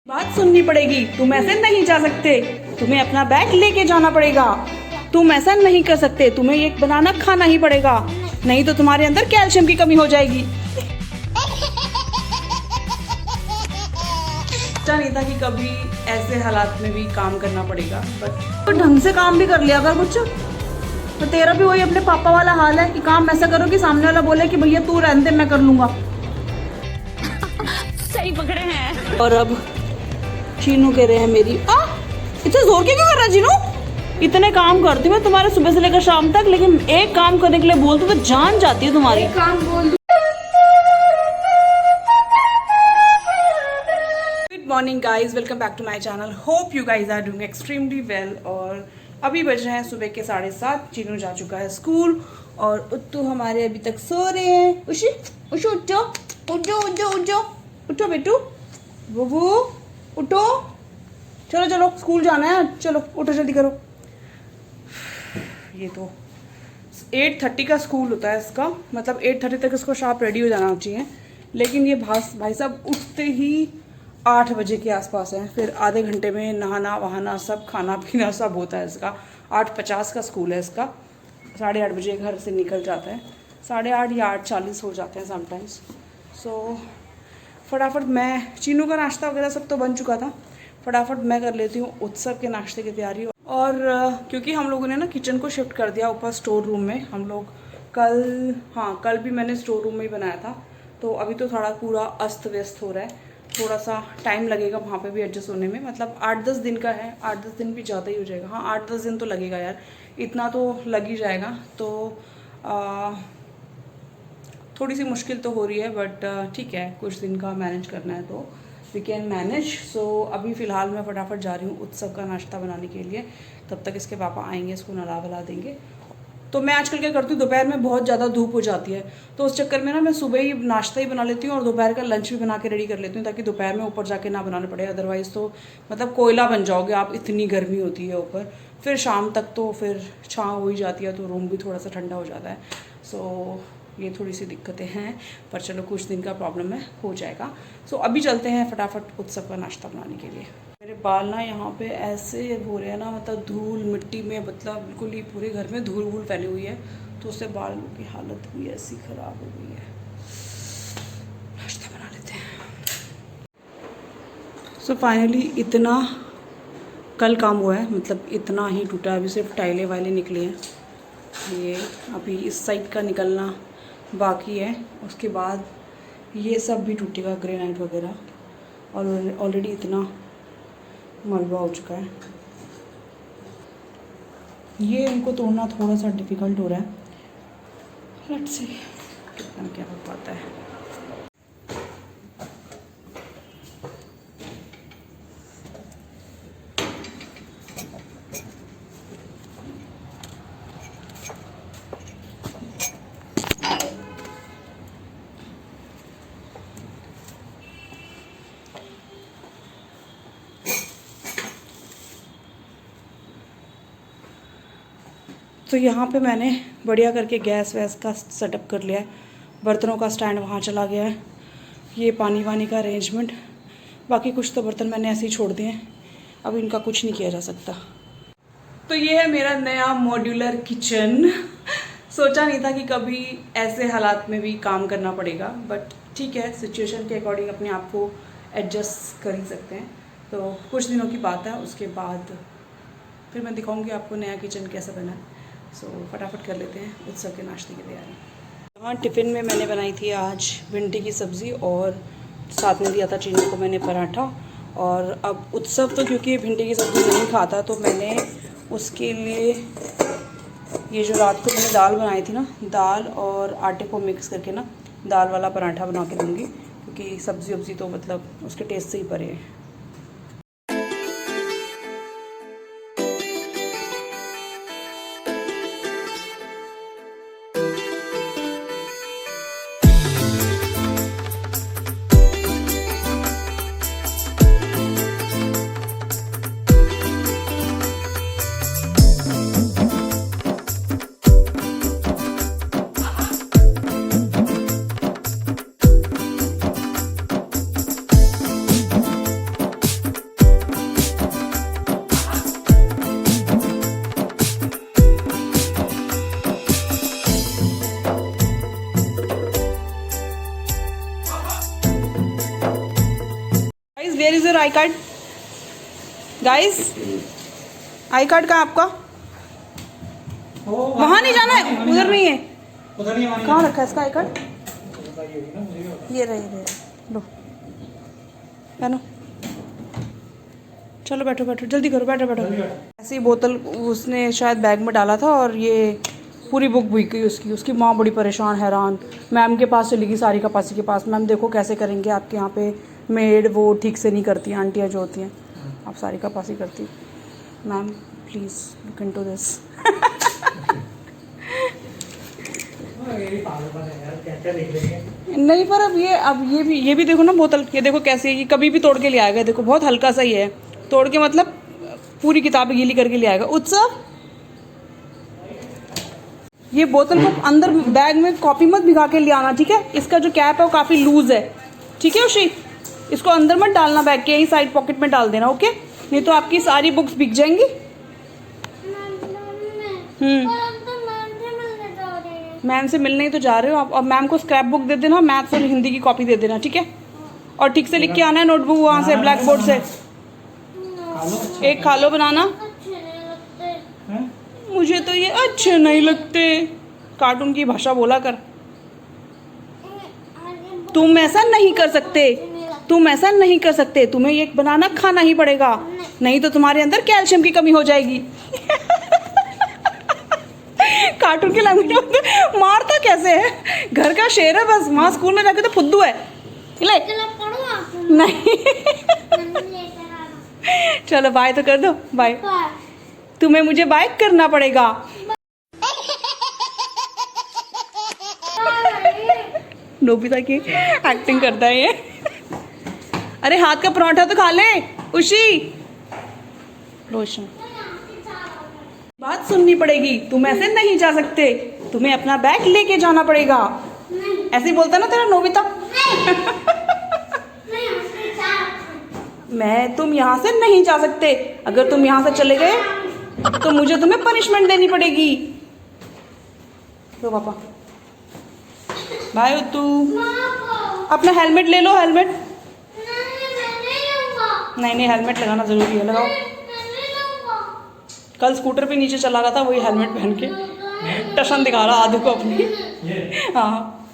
बात सुननी पड़ेगी। तुम ऐसे नहीं जा सकते, तुम्हें अपना बैग लेके जाना पड़ेगा। तुम ऐसा नहीं कर सकते, तुम्हें ये बनाना खाना ही पड़ेगा, नहीं तो तुम्हारे अंदर कैल्शियम की कमी हो जाएगी। सोचा नहीं था कि कभी ऐसे हालात में भी काम करना पड़ेगा, बट तो ढंग से काम भी कर लिया अगर कुछ। तो तेरा भी वही अपने पापा वाला हाल है कि काम ऐसा करो कि सामने वाला बोले कि भैया तू रहने दे, मैं कर लूंगा। सही पकड़े हैं। और अब चीनू कह रहे हैं मेरी इतना जोर के क्यों कर रहा है चीनू? इतने काम करती हूँ मैं तुम्हारे सुबह से लेकर शाम तक, लेकिन एक काम करने के लिए बोलती तो जान जाती है तुम्हारी। काम बोल। Good morning guys, welcome back to my channel. Hope you guys are doing extremely well. और अभी बज रहे हैं सुबह के 7:30। चीनू जा चुका है स्कूल और उत्तू हमारे अभी तक सो रहे हैं। उशी उशु उठो उठो उठो उठो उठो बेटू, बुबू उठो, चलो चलो स्कूल जाना है, चलो उठो जल्दी करो। ये तो 8:30 का स्कूल होता है इसका, मतलब 8:30 तक इसको शार्प रेडी हो जाना चाहिए, लेकिन ये भाई साहब उठते ही 8 बजे के आसपास है। फिर आधे घंटे में नहाना वहाना सब खाना पीना सब होता है इसका। 8:50 का स्कूल है इसका, 8:30 बजे घर से निकल जाता है, 8:30 या 8:40 हो जाते हैं समटाइम्स। सो फटाफट मैं, चीनू का नाश्ता वगैरह सब तो बन चुका था, फटाफट मैं कर लेती हूँ उत्सव के नाश्ते की तैयारी। और क्योंकि हम लोगों ने ना किचन को शिफ्ट कर दिया ऊपर स्टोर रूम में, हम लोग कल भी मैंने स्टोर रूम में ही बनाया था, तो अभी तो थोड़ा पूरा अस्त व्यस्त हो रहा है, थोड़ा सा टाइम लगेगा वहाँ पे भी एडजस्ट होने में। मतलब 8-10 दिन का है, 8-10 दिन भी ज़्यादा ही हो जाएगा। हाँ 8-10 दिन तो लगेगा यार, इतना तो लग ही जाएगा। तो थोड़ी सी मुश्किल तो हो रही है, बट ठीक है, कुछ दिन का मैनेज करना है तो वी कैन मैनेज। सो अभी फ़िलहाल मैं फटाफट जा रही हूँ उत्सव का नाश्ता बनाने के लिए, तब तक इसके पापा आएंगे, इसको नला वला देंगे। तो मैं आजकल क्या करती हूँ, दोपहर में बहुत ज़्यादा धूप हो जाती है, तो उस चक्कर में ना मैं सुबह ही नाश्ता ही बना लेती हूँ और दोपहर का लंच भी बना के रेडी कर लेती हूँ, ताकि दोपहर में ऊपर जाके ना बनाना पड़े। अदरवाइज़ तो मतलब कोयला बन जाओगे आप, इतनी गर्मी होती है ऊपर। फिर शाम तक तो फिर छाँव हो ही जाती है, तो रूम भी थोड़ा सा ठंडा हो जाता है। सो ये थोड़ी सी दिक्कतें हैं, पर चलो कुछ दिन का प्रॉब्लम है, हो जाएगा। सो अभी चलते हैं फटाफट उत्सव का नाश्ता बनाने के लिए। मेरे बाल ना यहाँ पे ऐसे हो रहे हैं ना, मतलब धूल मिट्टी में, मतलब बिल्कुल ही पूरे घर में धूल वूल फैली हुई है, तो उससे बालों की हालत भी ऐसी ख़राब हो गई है। नाश्ता बना लेते हैं। सो फाइनली इतना कल काम हुआ है, मतलब इतना ही टूटा है, अभी सिर्फ टाइलें वाइलें निकली हैं। ये अभी इस साइड का निकलना बाकी है, उसके बाद ये सब भी टूटेगा, ग्रेनाइट वगैरह, और ऑलरेडी इतना मलबा हो चुका है। ये इनको तोड़ना थोड़ा सा डिफ़िकल्ट हो रहा है, लेट्स सी कितना क्या हो पाता है। तो यहाँ पे मैंने बढ़िया करके गैस वैस का सेटअप कर लिया है, बर्तनों का स्टैंड वहाँ चला गया है, ये पानी वानी का अरेंजमेंट, बाकी कुछ तो बर्तन मैंने ऐसे ही छोड़ दिए हैं, अब इनका कुछ नहीं किया जा सकता। तो ये है मेरा नया मॉड्यूलर किचन। सोचा नहीं था कि कभी ऐसे हालात में भी काम करना पड़ेगा, बट ठीक है, सिचुएशन के अकॉर्डिंग अपने आप को एडजस्ट कर ही सकते हैं। तो कुछ दिनों की बात है, उसके बाद फिर मैं दिखाऊंगी आपको नया किचन कैसा बना है। सो फटाफट कर लेते हैं उत्सव के नाश्ते की तैयारी। यहाँ टिफ़िन में मैंने बनाई थी आज भिंडी की सब्ज़ी, और साथ में दिया था चीनी को मैंने पराठा। और अब उत्सव तो क्योंकि भिंडी की सब्ज़ी नहीं खाता, तो मैंने उसके लिए ये जो रात को मैंने दाल बनाई थी ना, दाल और आटे को मिक्स करके ना दाल वाला पराठा बना के दूँगी, क्योंकि सब्ज़ी वब्ज़ी तो मतलब उसके टेस्ट से ही परे है। Where is your I card? Guys I card कहाँ आपका? वहाँ नहीं जाना है, उधर नहीं है। कहाँ रखा है इसका आई कार्ड? ये रहे लो पहनो। चलो बैठो बैठो, जल्दी करो, बैठो बैठो। ऐसी बोतल उसने शायद बैग में डाला था और ये पूरी बुक भीग गई उसकी। उसकी माँ बड़ी परेशान, हैरान। मैम के पास चली गई, सारिका पासी के पास। मैम देखो कैसे करेंगे, आपके यहाँ पे मेड वो ठीक से नहीं करती, आंटियाँ जो होती हैं, आप सारिका पासी करती। Ma'am please look into this. नहीं पर अब ये भी देखो ना बोतल, ये देखो कैसी है। ये कभी भी तोड़ के ले आएगा, देखो बहुत हल्का सा ही है, तोड़ के मतलब पूरी किताब गीली करके ले आएगा। उत्सव ये बोतल को अंदर बैग में कॉपी मत भिगा के ले आना, ठीक है? इसका जो कैप है वो काफ़ी लूज है, ठीक है उशी? इसको अंदर मत डालना बैग के, यही साइड पॉकेट में डाल देना, ओके? नहीं तो आपकी सारी बुक्स बिक जाएंगी। मैम से मिलने ही तो जा रहे हो आप। अब मैम को स्क्रैप बुक दे देना, मैथ्स और हिंदी की कॉपी दे देना, ठीक है? और ठीक से लिख के आना है नोटबुक वहाँ से, ब्लैक बोर्ड से। एक खा लो बनाना। मुझे तो ये अच्छे नहीं लगते। कार्टून की भाषा बोला कर। तुम ऐसा नहीं कर सकते, तुम ऐसा नहीं कर सकते। तुम्हें ये बनाना खाना ही पड़ेगा, नहीं तो तुम्हारे अंदर कैल्शियम की कमी हो जाएगी। कार्टून की लैंग्वेज में मारता कैसे है? घर का शेर है बस, वहाँ स्कूल में जाके तो फुद्दू है। ले नहीं। चलो बाय तो कर दो, बाय। तुम्हें मुझे बाय करना पड़ेगा। नोबिता की एक्टिंग करता है ये। अरे हाथ का पराठा तो खा ले उशी। रोशन बात सुननी पड़ेगी, तुम ऐसे नहीं जा सकते, तुम्हें अपना बैग लेके जाना पड़ेगा। ऐसे ही बोलता ना तेरा नोबिता। तुम यहाँ से नहीं जा सकते। अगर तुम यहाँ से चले गए तो मुझे तुम्हें पनिशमेंट देनी पड़ेगी। लो पापा बाय। तू अपना हेलमेट ले लो, हेलमेट। नहीं हेलमेट लगाना जरूरी है, लगाओ। कल स्कूटर पे नीचे चला रहा था वही हेलमेट पहन के, टशन दिखा रहा आदू को अपनी। हाँ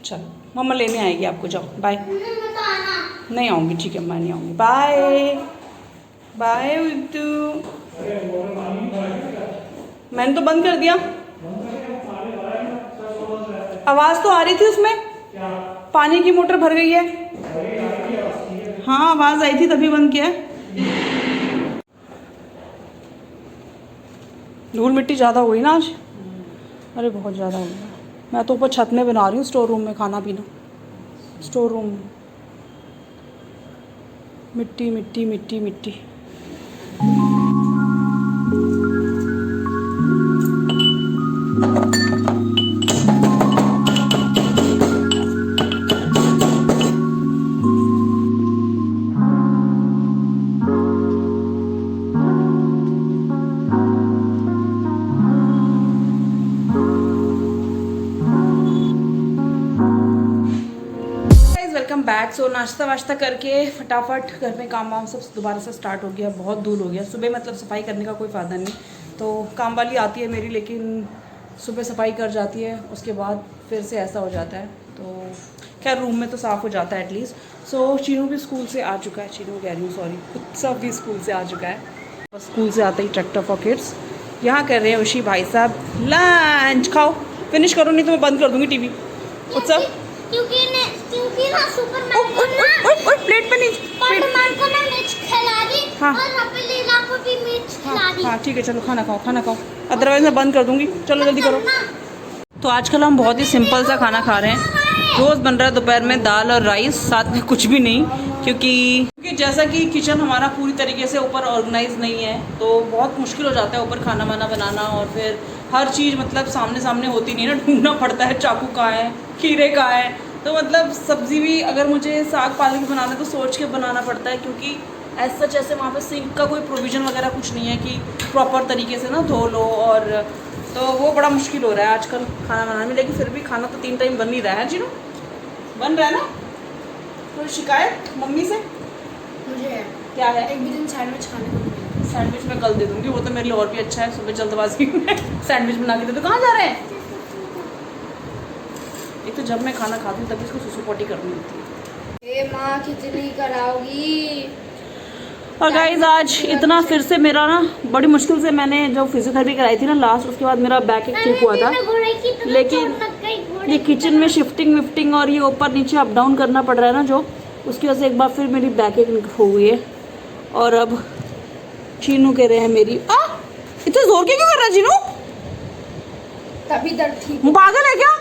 चलो मम्मा लेने आएगी आपको, जाओ बाय। नहीं आऊँगी, ठीक है मैं नहीं आऊँगी, बाय बाय। मैंने तो बंद कर दिया, आवाज़ तो आ रही थी उसमें, पानी की मोटर भर गई है। हाँ आवाज़ आई थी तभी बंद किया। धूल मिट्टी ज़्यादा हुई ना आज, अरे बहुत ज़्यादा हो गया। मैं तो ऊपर छत में बना रही हूँ, स्टोर रूम में खाना पीना। स्टोर रूम में मिट्टी मिट्टी मिट्टी मिट्टी। Welcome back. सो नाश्ता वाश्ता करके फटाफट घर में काम वाम सब दोबारा से स्टार्ट हो गया। बहुत धूल हो गया सुबह, मतलब सफाई करने का कोई फ़ायदा नहीं। तो काम वाली आती है मेरी, लेकिन सुबह सफाई कर जाती है, उसके बाद फिर से ऐसा हो जाता है। तो खैर रूम में तो साफ़ हो जाता है एटलीस्ट। सो चीनू भी स्कूल से आ चुका है, चीनू कह रही हूँ सॉरी, उत्सव भी स्कूल से आ चुका है। स्कूल से आते ही ट्रैक्टर फॉर किड्स यहाँ कर रहे हैं उशी भाई साहब लंच। खाओ फिनिश करो, नहीं तो मैं बंद कर दूँगी टीवी। उत्सव क्योंकि ना सुपरमैन को ना प्लेट पे नहीं, सुपरमैन को ना मिर्च खिला दी। हाँ। और रपीला को भी मिर्च खिला दी। हाँ ठीक है, चलो खाना खाओ, अदरवाइज मैं बंद कर दूंगी। चलो जल्दी करो। तो आजकल हम बहुत ही सिंपल सा खाना खा रहे हैं। रोज़ बन रहा है दोपहर में दाल और राइस, साथ में कुछ भी नहीं, क्योंकि जैसा कि किचन हमारा पूरी तरीके से ऊपर ऑर्गेनाइज नहीं है, तो बहुत मुश्किल हो जाता है ऊपर खाना वाना बनाना। और फिर हर चीज़ मतलब सामने होती नहीं है ना, ढूंढना पड़ता है चाकू कहाँ है, खीरे कहाँ है। तो मतलब सब्ज़ी भी अगर मुझे साग पालक बनाना है तो सोच के बनाना पड़ता है, क्योंकि ऐसा जैसे वहाँ पे सिंक का कोई प्रोविज़न वगैरह कुछ नहीं है कि प्रॉपर तरीके से ना धो लो। और तो वो बड़ा मुश्किल हो रहा है आजकल खाना बनाने में। लेकिन फिर भी खाना तो 3 टाइम बन ही रहा है, जी नो बन रहा है ना। कोई शिकायत मम्मी से? मुझे है क्या है? एक भी दिन सैंडविच खाने को नहीं मिला। सैंडविच मैं कल दे दूंगी, वो तो मेरे लिए और भी अच्छा है। सुबह जल्दबाजी में सैंडविच बना के दे दो। कहाँ जा रहे हैं? एक तो जब मैं खाना खाती हूँ तभी इसको सुसु पोटी करनी होती है। ए माँ कितनी कराओगी? और गाइज आज इतना फिर से मेरा ना बड़ी मुश्किल से मैंने जो फिजियोथेरेपी कराई थी ना लास्ट, उसके बाद मेरा बैक एक ठीक हुआ था। लेकिन ये किचन में शिफ्टिंग विफ्टिंग और ये ऊपर नीचे अप डाउन करना पड़ रहा है ना, जो उसकी वजह से एक बार फिर मेरी बैक एक हो गई है। और अब चीनू कह रहे हैं मेरी इतने जोर के क्यों कर रहा है चीनू? तभी दर्द ठीक पागल है क्या?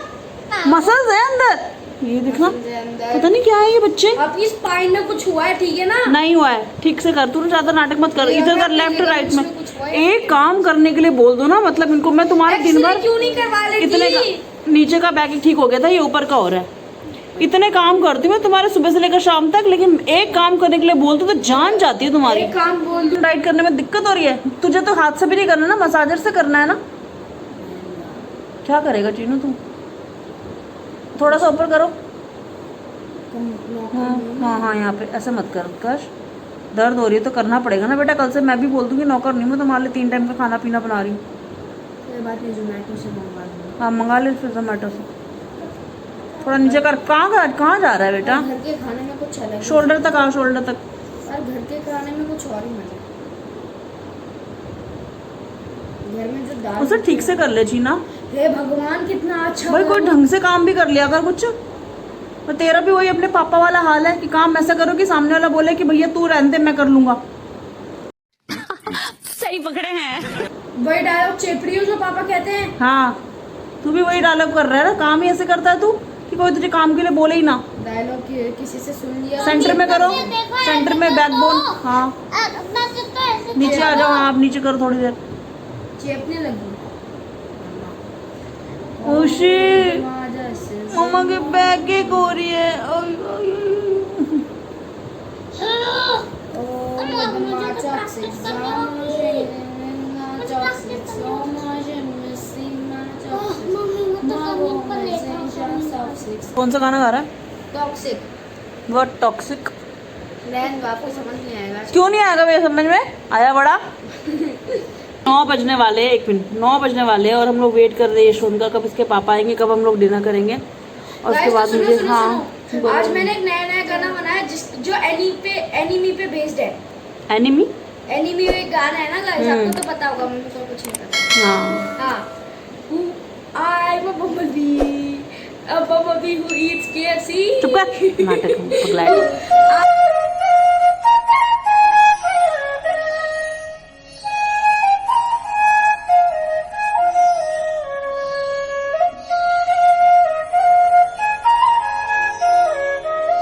मसल्स है अंदर, ये देखना। अंदर। पता नहीं क्या है ये बच्चे। आपकी स्पाइन में कुछ हुआ है, ठीक है ना? नहीं हुआ है, ठीक से कर। तू ना ज्यादा नाटक मत कर, ये इधर होगा कर, लेफ्ट आपके राइट में। कुछ हुआ है? एक काम करने के लिए बोल दो ना, मतलब इनको मैं तुम्हारे दिन एक्सरे भर क्यों नहीं करवा लेती? इतने नीचे का बैक ठीक हो गया था, ये ऊपर का हो रहा है। इतने काम करती हूँ मैं तुम्हारे सुबह से लेकर शाम तक, लेकिन एक काम करने के लिए बोल दो तो जान जाती है तुम्हारी। एक काम बोल दूं। राइट करने में दिक्कत हो रही है तुझे, तो हाथ से भी नहीं करना ना, मसाजर से करना है ना। क्या करेगा चीनू तू? थोड़ा सा ऊपर करो। हाँ हाँ यहाँ पे ऐसे मत कर उत्कर्ष, दर्द हो रही है तो करना पड़ेगा ना बेटा। कल से मैं भी बोल दूंगी नौकर नहीं, मैं तुम्हारे लिए 3 टाइम का खाना पीना बना रही हूँ। कोई बात नहीं, जोमेटो से मंगवा लूंगा। हाँ मंगा ले फिर जोमेटो से। थोड़ा नीचे कर। कहाँ जा रहा है बेटा? घर के खाने में कुछ अलग है। शोल्डर तक आओ, शोल्डर तक। और घर के खाने में कुछ और ही मजा है। घर में जो दाल उसे ठीक से कर ले चीना। हे भगवान कितना अच्छा भाई कोई बना। ढंग से काम भी कर लिया कर कुछ। और तेरा भी वही अपने पापा वाला हाल है कि काम ऐसा करो कि सामने वाला बोले कि भैया तू रहने दे, मैं कर लूंगा। सही पकड़े हैं। वही डायलॉग चेपड़ियों जो पापा कहते हैं। हाँ तू भी वही डायलॉग कर रहा है ना, काम ही ऐसे करता है तू कि कोई तुझे काम के लिए बोले ही ना। डायलॉग किसी से सुन लिया। सेंटर में करो, सेंटर में बैकबोन। हाँ नीचे आ जाओ। हाँ आप नीचे करो थोड़ी देर। चेपने लगी। खुशी मम्मा के बैग एक हो रही है। कौन सा गाना गा रहा है? टॉक्सिक। वो टॉक्सिक आपको समझ नहीं आएगा। क्यों नहीं आएगा मेरे समझ में? आया बड़ा। 9 बजने वाले, 1 मिनट, 9 बजने वाले और हम लोग वेट कर रहे हैं यशवंत का, कब इसके पापा आएंगे, कब हम लोग डिनर करेंगे। और उसके बाद मुझे हाँ आज मैंने एक नया गाना बनाया जो एनिमी पे बेस्ड है। एनिमी एक गाना है ना गाइस, आपको तो पता होगा, मुझे तो कुछ नहीं पता। हाँ I'm a bumblebee who eats KFC। चुप कर, नाटक पगला है।